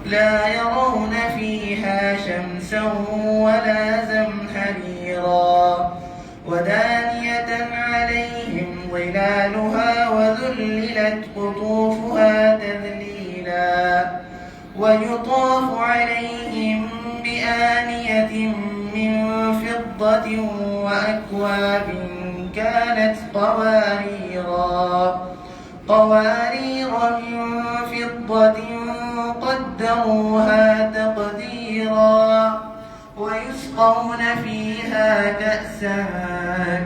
لا يرون فيها شمسا ولا زمهريرا ودانية عليهم ظلالها وذللت قطوفها تذليلا ويطاف عليهم بآنية من فضة وأكواب كانت قوارير من فضة قدروها تقديرا ويسقون فيها كأسا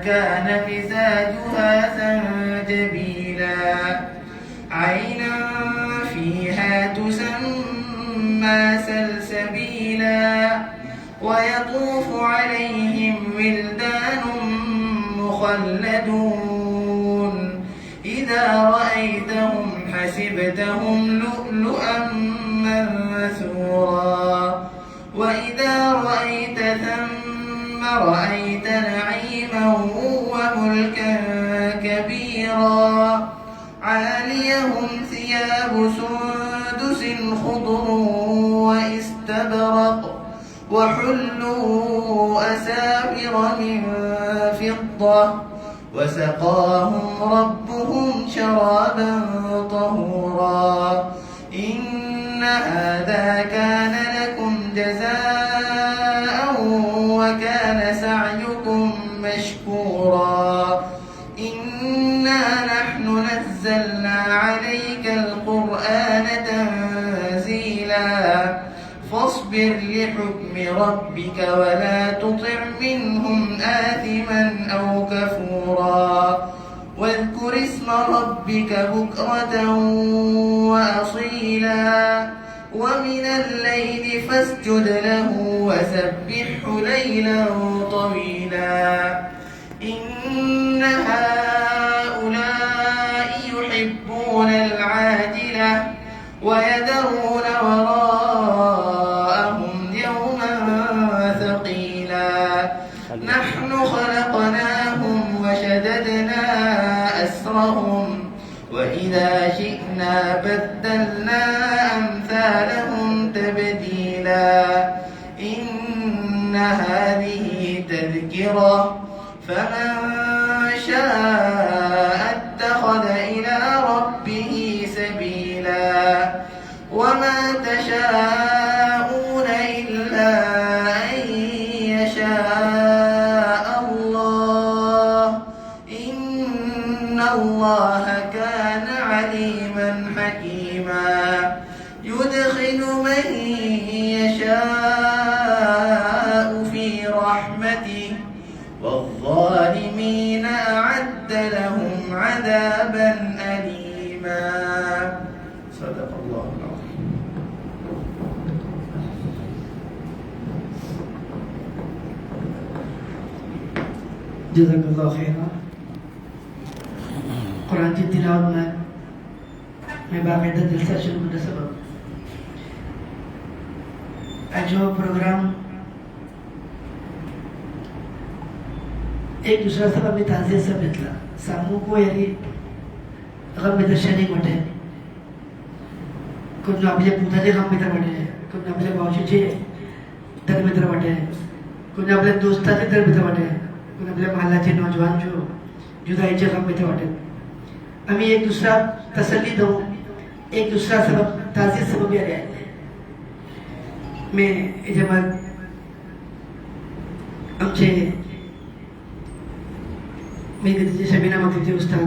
كان مزاجها زنجبيلا عينا فيها تسمى سلسبيلا ويطوف عليهم ولدان مخلدون إذا رأيتهم حسبتهم لؤلؤا منثورا وإذا رأيت ثم رأيت نعيما وملكا كبيرا عاليهم ثياب سندس خضر واستبرق وحلوا أساور من فضة وسقاهم ربهم شرابا طهورا إن هذا كان لكم جزاء وكان سعيكم مشكورا إنا نحن نزلنا عليك القرآن تنزيلا فاصبر لحكم ربك ولا تطع منهم آثما أو كفورا واذكر اسم ربك بكرة وأصيلا ومن الليل فاسجد له وسبحه ليلا طويلا إن هؤلاء يحبون العاجلة ويذرون وراءهم يوما ثقيلا نحن خلقناهم وشددنا أسرهم وإذا شئنا بدلنا أمثالهم تبديلا إن هذه تذكرة فمن شاء اتخذ إلى ربه سبيلا وما تشاءون إلا أن يشاء الله إن الله كان عليما حكيما يدخل من يشاء في رحمته والظالمين أعد لهم عذابا أليما صدق الله العظيم. جزاک اللہ خیرہ. قرآن کی تلاوت میں باقاعدہ جلسہ شروع کرنے سبب جو پروگرام ایک دوسرا سبب میں تعزیت سب اتلا سامو کو یعنی غم میں درشانی مٹے کچھ نابلے پوتا جے غم میں در مٹے کچھ نابلے باوشی جے در میں در مٹے کچھ نابلے دوستا جے در میں در مٹے کچھ نابلے محلہ جے نوجوان جو جدائی جے غم میں در مٹے ہمیں ایک دوسرا تسلی دوں ایک دوسرا سبب تعزیت سبب یہ رہے میں اجمال امچے میں گذشتہ شبینہ مکتبی استاد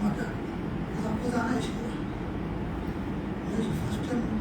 Zaten, zaten, zaten,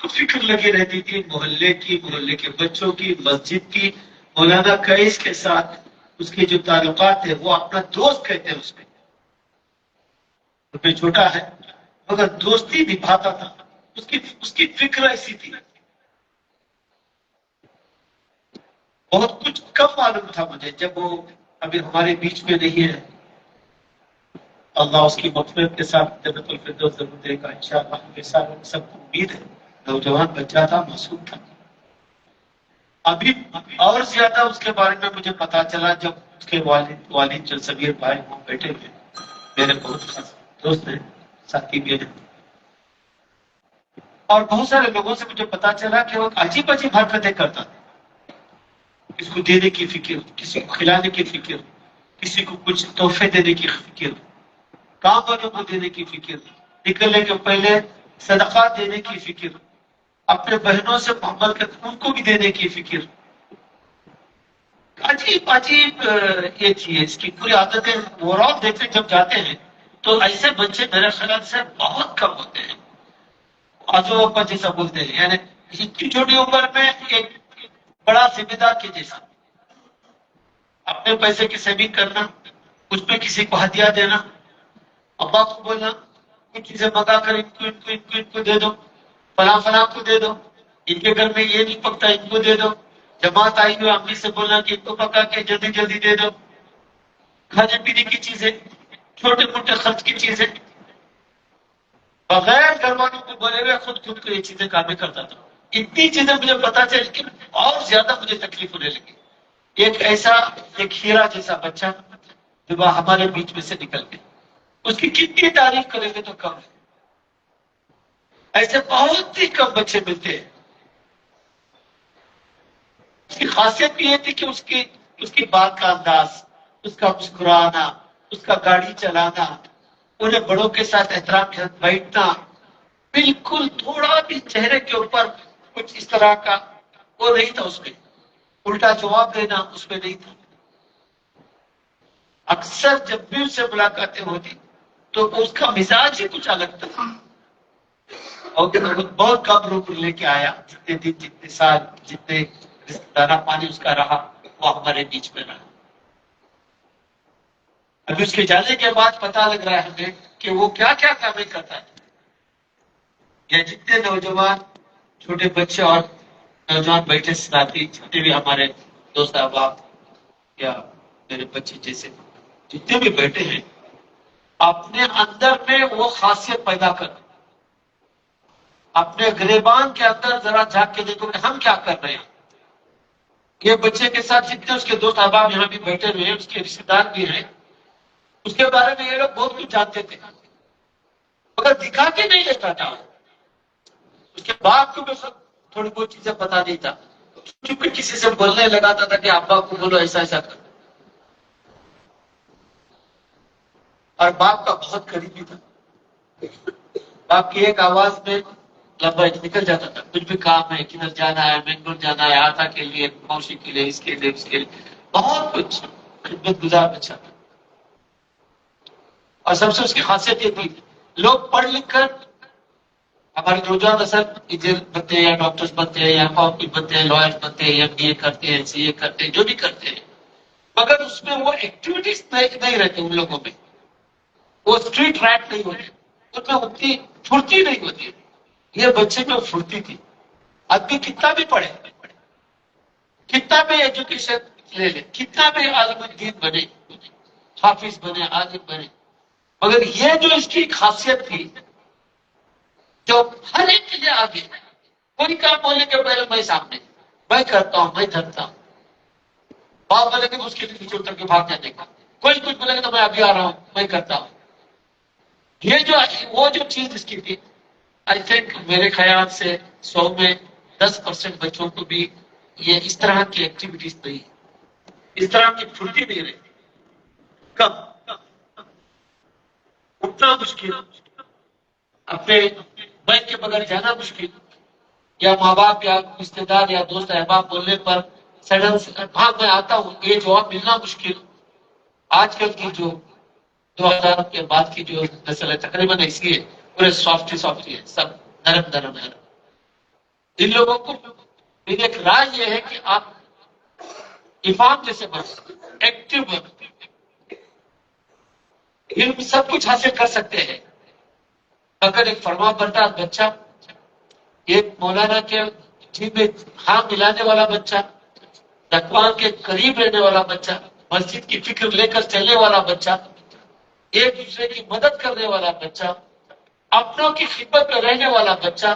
کو فکر لگی رہتی تھی محلے کی، محلے کے بچوں کی، مسجد کی. مولانا قیس کے ساتھ اس کے جو تعلقات ہیں وہ اپنا دوست کہتے ہیں اس میں چھوٹا ہے مگر دوستی نبھاتا تھا. اس کی فکر ایسی تھی. بہت کچھ کم معلوم تھا مجھے جب وہ ابھی ہمارے بیچ میں نہیں ہے. اللہ اس کی مغفرت کے ساتھ جنت الفردوس ضرور دے گا انشاءاللہ. ہمیں سب کو امید ہے. نوجوان بچہ تھا، معصوم تھا. ابھی اور زیادہ اس کے بارے میں مجھے پتا چلا جب اس کے والد جو صغیر بھائی وہ بیٹھے ہوئے میرے بہت خاص دوست ہیں، ساتھی بھی ہیں. اور بہت سارے لوگوں سے مجھے پتا چلا کہ وہ عجیب عجیب حرکتیں کرتا تھا. کسی کو دینے کی فکر، کسی کو کھلانے کی فکر، کسی کو کچھ تحفے دینے کی فکر، کام والوں کو دینے کی فکر، نکلنے کے پہلے صدقات دینے کی فکر، اپنے بہنوں سے محبت کر ان کو بھی دینے کی فکر. عجیب عجیب یہ تھی اس کی پوری عادتیں. اوور آل دیکھتے جب جاتے ہیں تو ایسے بچے میرے خیال سے بہت کم ہوتے ہیں. آجو ابا جیسا بولتے ہیں، یعنی اتنی چھوٹی عمر میں ایک بڑا ذمہ دار کے جیسا اپنے پیسے کی سیونگ کرنا، اس پہ کسی کو ہدیہ دینا، ابا کو بولنا کچھ چیزیں منگا کر ان کو دے دو، فلاں کو دے دو، ان کے گھر میں یہ نہیں پکتا ان کو دے دو. جماعت آئی ہوئی امی سے بولنا کہ ان کو پکا کے جلدی جلدی دے دو. کھانے پینے کی چیزیں، چھوٹے موٹے خرچ کی چیزیں، بغیر گھر والوں کو بولے ہوئے خود کو یہ چیزیں کامیں کرتا تھا. اتنی چیزیں مجھے پتا چلی لیکن اور زیادہ مجھے تکلیف ہونے لگی. ایک ہیرا جیسا بچہ جو ہمارے بیچ میں سے نکل گیا. اس کی کتنی تعریف کریں گے تو کم ہے. ایسے بہت ہی کم بچے ملتے ہیں. اس کی خاصیت بھی یہ تھی کہ اس کی بات کا انداز، اس کا مسکرانا، اس کا گاڑی چلانا، انہیں بڑوں کے ساتھ احترام کے ساتھ بیٹھنا، بالکل تھوڑا بھی چہرے کے اوپر کچھ اس طرح کا وہ نہیں تھا. اس میں الٹا جواب دینا اس میں نہیں تھا. اکثر جب بھی اس سے ملاقاتیں ہوتی تو اس کا مزاج ہی کچھ الگ تھا. اور بہت کم روپ لے کے آیا. جتنے دن، جتنے سال، جتنے دانا پانی اس کا رہا وہ ہمارے بیچ میں رہا. ابھی اس کے جانے کے بعد پتا لگ رہا ہے ہمیں کہ وہ کیا کیا کامیں کرتا ہے. یا جتنے نوجوان، چھوٹے بچے اور نوجوان بیٹھے ساتھی، جتنے بھی ہمارے دوست احباب یا میرے بچے جیسے جتنے بھی بیٹھے ہیں، اپنے اندر میں وہ خاصیت پیدا کر. اپنے گریبان کے اندر ذرا جھانک کے دیکھو کہ ہم کیا کر رہے ہیں. یہ بچے کے ساتھ جتنے اس کے دوست احباب یہاں بھی بیٹھے ہوئے ہیں، اس کے رشتے دار بھی ہیں، اس کے بارے میں یہ لوگ بہت کچھ جانتے تھے مگر دکھا کے نہیں لیتا تھا. اس کے باپ کو بھی تھوڑی بہت چیزیں پتا نہیں تھا. چونکہ کسی سے بولنے لگاتا تھا کہ ابا کو بولو ایسا ایسا کر. اور باپ کا بہت قریبی تھا. باپ کی ایک آواز میں لمبا نکل جاتا تھا. کچھ بھی کام ہے، کدھر جانا ہے، بنگلور جانا ہے، آتا کے لیے، موسی کے لیے، اس کے لیے، اس کے لیے، بہت کچھ خدمت گزار بچہ تھا. اور سب سے اس کی خاصیت یہ تھی، لوگ پڑھ لکھ کر ہمارے نوجوان اثر انجینئر بنتے ہیں یا ڈاکٹرز بنتے ہیں یا اکاؤنٹنٹ بنتے ہیں، لائر بنتے ہیں، ایم بی اے کرتے ہیں، سی اے کرتے ہیں، جو بھی کرتے ہیں، مگر اس میں وہ ایکٹیویٹیز نہیں رہتے ان لوگوں میں. وہ اسٹریٹ ریٹ نہیں ہوتے، ان میں اتنی پھرتی نہیں ہوتی. یہ بچے میں پھرتی تھی. آدمی کتنا بھی پڑھے، کتنا بھی ایجوکیشن لے لے، کتنا بھی عالم دین بنے، حافظ بنے، عالم بنے، مگر یہ جو اس کی خاصیت تھی جو ہر ایک کے لیے آگے، کوئی کام بولنے کے پہلے میں سامنے، میں کرتا ہوں، میں دھرتا ہوں. باپ بولے کہ اس کے پیچھے اتر کے بھاگ جانے کا، کوئی کچھ بولے گا تو میں ابھی آ رہا ہوں، میں کرتا ہوں. یہ جو وہ جو چیز اس کی تھی، آئی تھنک میرے خیال سے 100 میں 10% بچوں کو بھی یہ اس طرح کی ایکٹیویٹیز نہیں، اس طرح کی پھرتی نہیں رہتی. کم اٹھنا مشکل، اپنے بینک کے بغیر جانا مشکل، یا ماں باپ یا رشتے دار یا دوست احباب بولنے پر سڈن ہاں میں آتا ہوں، یہ جواب ملنا مشکل. آج کل کی جو 2000 کے بعد کی جو نسل ہے تقریباً ایسی ہے، پورے سافٹ ہے، سب نرم نرم ہے. ان لوگوں کو میری ایک رائے یہ ہے کہ آپ امام جیسے بن ایکٹیو بن، علم سب کچھ حاصل کر سکتے ہیں اگر ایک فرما بردار بچہ، ایک مولانا کے جی میں ہاں ملانے والا بچہ، رقوان کے قریب رہنے والا بچہ، مسجد کی فکر لے کر چلنے والا بچہ، ایک دوسرے کی مدد کرنے والا بچہ، اپنوں کی خدمت میں رہنے والا بچہ،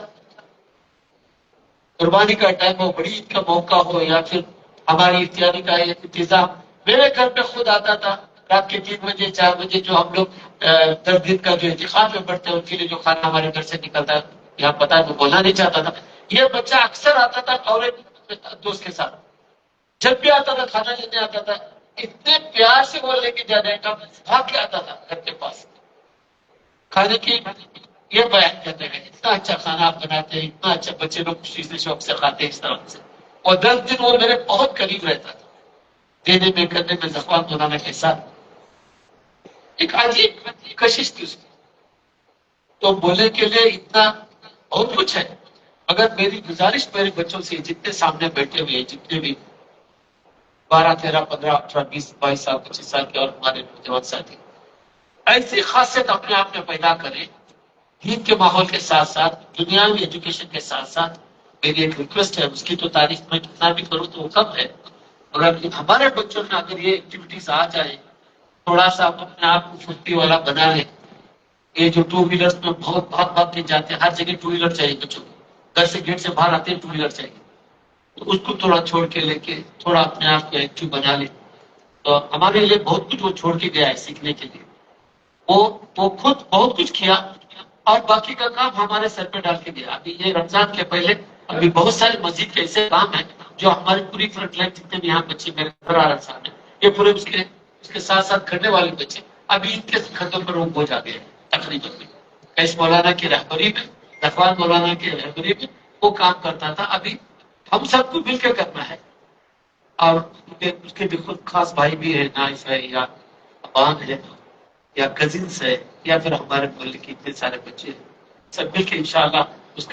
قربانی کا ٹائم ہو، بڑی عید کا موقع ہو، یا پھر ہماری افطاری کا انتظام، میرے گھر پہ خود آتا تھا رات کے 3 بجے 4 بجے، جو ہم لوگ 10 دن کا جو انتخاب میں بڑھتے ہیں ان کے لیے جو کھانا ہمارے گھر سے نکلتا ہے، یہاں پتا ہے میں بولنا نہیں چاہتا تھا، یہ بچہ اکثر آتا تھا اور ایک دوست کے ساتھ، جب بھی آتا تھا کھانا لینے آتا تھا، اتنے پیار سے وہ لے کے جانے کا بھاگ کے آتا تھا گھر کے پاس کھانے کی، یہ بیان کرتے ہیں اتنا اچھا کھانا آپ بناتے ہیں، اتنا اچھا، بچے لوگ خوشی سے شوق سے کھاتے ہیں اس طرح سے، اور 10 دن وہ میرے بہت قریب رہتا تھا، دینے میں کرنے میں، زخوان مولانا کے ساتھ ایک عجیب کشش تھی اس کی، تو بولنے کے لیے اتنا بہت کچھ ہے، مگر میری گزارش میرے بچوں سے، جتنے سامنے بیٹھے ہوئے ہیں، جتنے بھی 12 13 15 18 20 22 سال 25 سال کے اور ہمارے نوجوان ساتھی، ایسی خاصیت اپنے آپ میں پیدا کریں، دین کے ماحول کے ساتھ ساتھ دنیاوی ایجوکیشن کے ساتھ ساتھ، میری ایک ریکویسٹ ہے، اس کی تو تعریف میں کتنا بھی کروں تو وہ کم ہے، مگر ہمارے بچوں میں اگر یہ ایکٹیویٹیز آ جائے، تھوڑا سا اپنے آپ کو چھٹی والا بنا لیں، یہ جو 2 ویلرز میں بہت بھاگ کے جاتے ہیں، ہر جگہ 2 ویلر چاہیے بچوں کو، گھر سے گیٹ سے باہر آتے ہیں 2 ویلر چاہیے، تو اس کو تھوڑا چھوڑ کے لے کے تھوڑا اپنے آپ کو ایکٹیو بنا لیں، تو ہمارے لیے بہت کچھ وہ چھوڑ کے گیا ہے سیکھنے کے لیے، وہ خود بہت کچھ کیا اور باقی کا کام ہمارے سر پہ ڈال کے دیا۔ ابھی یہ رمضان کے پہلے ابھی بہت سارے مسجد کے ایسے کام ہیں جو ہماری پوری فرنٹ لائن جتنے بھی یہاں بچے میرے گھر آ رہے ہیں، یہ پورے اس کے ساتھ ساتھ کرنے والے بچے ابھی ان کے خطوں پر وہ بوجھ آ گئے تقریباً کیس مولانا کی رہبری میں، رضوان مولانا کی رہبری میں وہ کام کرتا تھا، ابھی ہم سب کو مل کے کرنا ہے، اور اس کے بھی خود خاص بھائی بھی ہے، نائف ہے یا ابان ہے یا کزنس ہے یا پھر ہمارے ملک کے اتنے سارے بچے ہیں، سب مل کے انشاءاللہ اس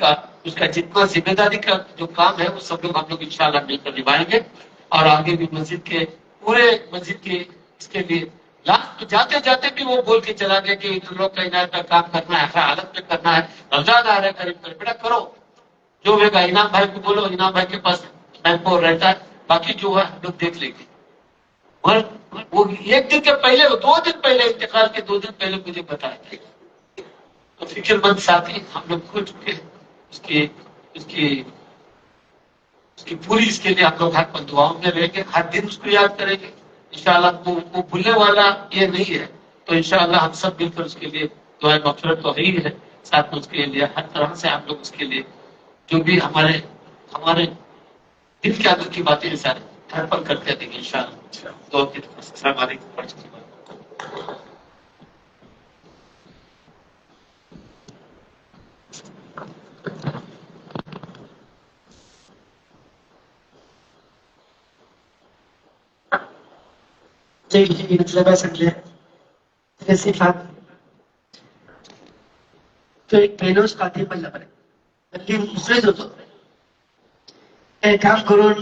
کا جتنا ذمہ داری کا جو کام ہے وہ سب لوگ ہم لوگ انشاءاللہ مل کر نبھائیں گے، اور آگے بھی مسجد کے پورے مسجد کے اس کے لیے لاسٹ جاتے جاتے بھی وہ بول کے چلا گیا کہ ان لوگ کا عنایت کا کام کرنا ہے، ہر حالت میں کرنا ہے، رمضان آ رہا ہے قریب قریب، بیٹا کرو جو ہوگا، انعام بھائی کو بولو، انعام بھائی کے پاس بینک کو رہتا ہے، باقی جو ہے ہم لوگ دیکھ لیں گے۔ اور وہ 1 دن کے پہلے، 2 دن پہلے انتقال کے 2 دن پہلے مجھے بتایا تھا، تو فکر مند ساتھی ہم لوگ کھل چکے ہیں، اس کی پوری اس کے لیے ہم لوگ ہر پل دعاؤں میں رہیں گے، ہر دن اس کو یاد کریں گے انشاءاللہ، وہ بھولنے والا یہ نہیں ہے، تو انشاءاللہ ہم سب مل کر اس کے لیے دعائیں مغفرت تو ہی ہے، ساتھ میں اس کے لیے ہر طرح سے ہم لوگ اس کے لیے جو بھی ہمارے دل کے اندر کی باتیں سارے ہر پل کرتے رہیں گے انشاءاللہ۔ تو السلام علیکم۔ جی مطلب ہے سمجھے جیسے تو ایک پہلوس خاطر پر لبرے بلکہ مخلص ہوتا ہے کام کروں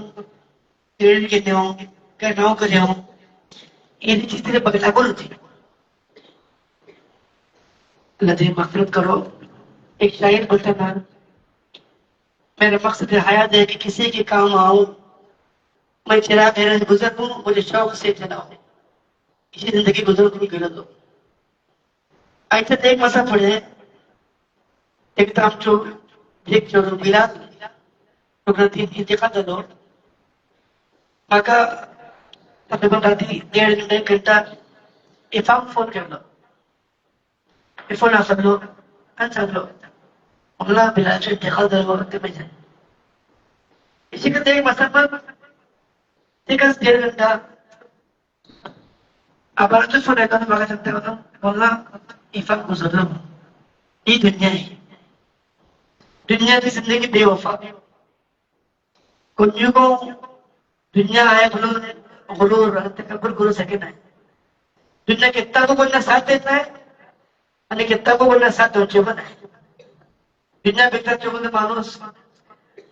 تیرے کہتے ہوں کہ نو کرے ہوں یہ چیز تیرے بگلا بول ہوتی اللہ تیرے مغفرت کرو۔ ایک شاعر بولتا تھا میرا مقصد حیات ہے کہ کسی کے کام آؤں، میں چراغ میرے گزر ہوں، مجھے شوق سے چلاؤں، کسی زندگی گزر کو نہیں غلط ہو۔ ایسے تو ایک مسئلہ پڑے ایک تو ہم جو ملا تو انتقاد دلو ماکا تقریباً راتی 1.5 گھنٹہ افام فون کر لو فون آ سک لو انسان لو اللہ بلا جو انتقاد دلو رکھتے میں جائے اسی کا ایک مسئلہ پر ایک 1.5 گھنٹہ اب تو فون رہتا ہے ماکا سکتے ہوتا ہوں اللہ افام گزر رہا ہوں، یہ دنیا ہے، دنیا کی زندگی بے وفا، کنیوں کو دنیا آئے غلور تکبر گرو سکے نہ دنیا کتنا کو بولنا ساتھ دیتا ہے અને કેટલા کو بولنا ساتھ دو جو بنا ہے دنیا بہتر جو بولنا مانوس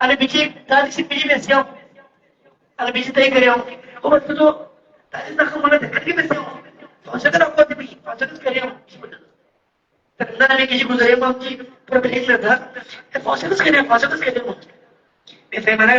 અને બીજી તારી સી બીજી બેસી આવું અને બીજી તય કરી આવું ઓ વસ્તુ તો તારી નાખ મને ધક્કી બેસી આવું ફોસે કર આપકો દી ફોસે કરી આવું તરના ને કિસી ગુજરે મામજી પર બેઠ લેતા એ ફોસે કરી આવું એ ફેમાના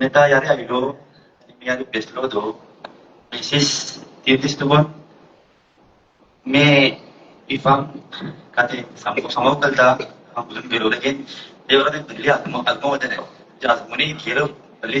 Meta yari agilo, mi yari beslo do, mesis tiutis tuon, me ifam kate samau kalta, hamulun belo lagi, dewa ne beli atmo wada ne, jas muni kiro beli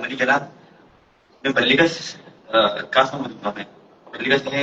muni kena, me beli kas kas mau tuh me, beli kas ne,